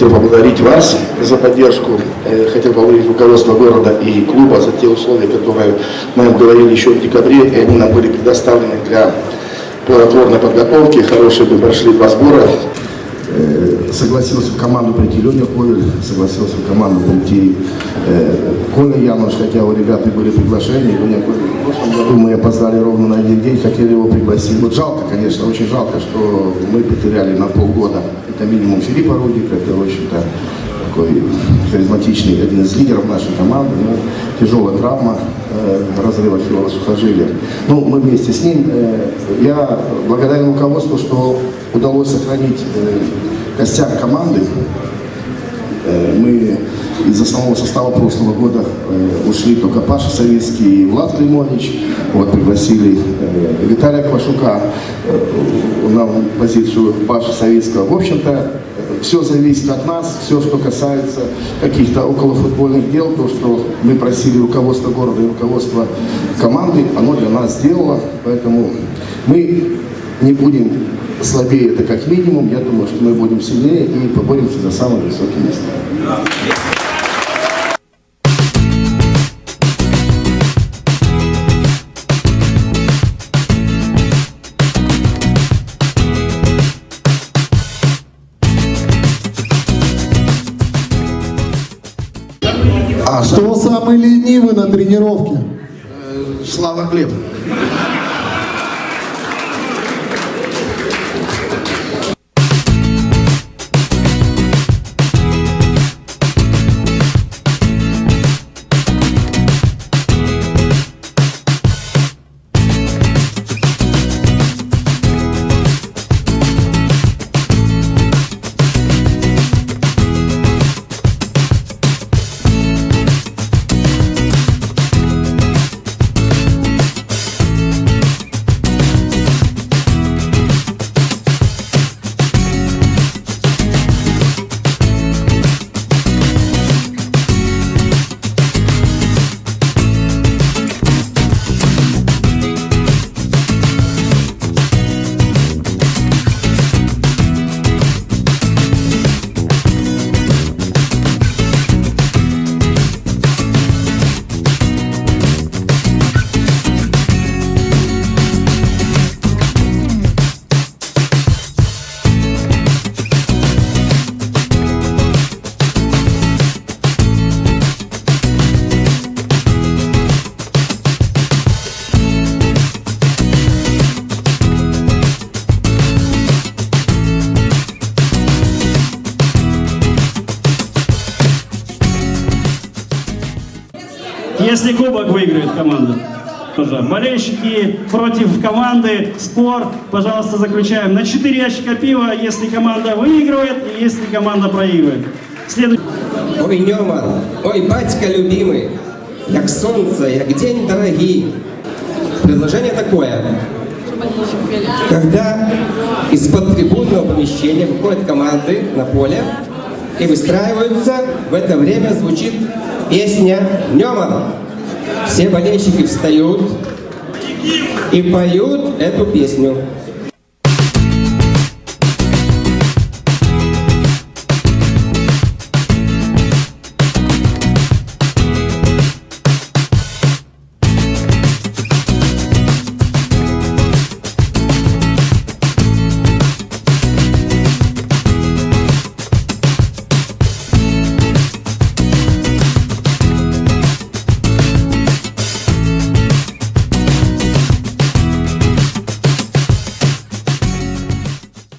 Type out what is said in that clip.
хотел поблагодарить вас за поддержку, хотел поблагодарить руководство города и клуба за те условия, которые мы им говорили еще в декабре, и они нам были предоставлены для плодотворной подготовки. Хорошие мы прошли 2 сбора. Согласился в команду прийти Леня Ковель, согласился в команду прийти Коля Януш, хотя у ребят и были приглашения. Леня Ковель в прошлом году мы опоздали ровно на 1 день, хотели его пригласить. Вот жалко, конечно, очень жалко, что мы потеряли на полгода. Это минимум Филиппа Рудика, это, в общем-то, такой харизматичный, один из лидеров нашей команды. Но тяжелая травма, разрыв ахиллова сухожилия. Ну, мы вместе с ним. Я благодарен руководству, что удалось сохранить костяк команды. Мы из основного состава прошлого года ушли только Паша Савицкий и Влад Климович. Вот, пригласили Виталия Квашука на позицию Паши Савицкого. В общем-то, все зависит от нас, все, что касается каких-то околофутбольных дел, то, что мы просили руководство города и руководство команды, оно для нас сделало. Поэтому мы не будем слабее, это как минимум. Я думаю, что мы будем сильнее и поборемся за самые высокие места. Кто самый ленивый на тренировке? Слава Глеб. Если кубок выиграет команда. Болельщики против команды, спор, пожалуйста, заключаем на 4 ящика пива, если команда выигрывает и если команда проигрывает. Ой, Нёман, ой, батька любимый, як солнце, як день дорогий. Предложение такое. Когда из-под трибунного помещения выходят команды на поле и выстраиваются, в это время звучит песня «Нёман». Все болельщики встают и поют эту песню.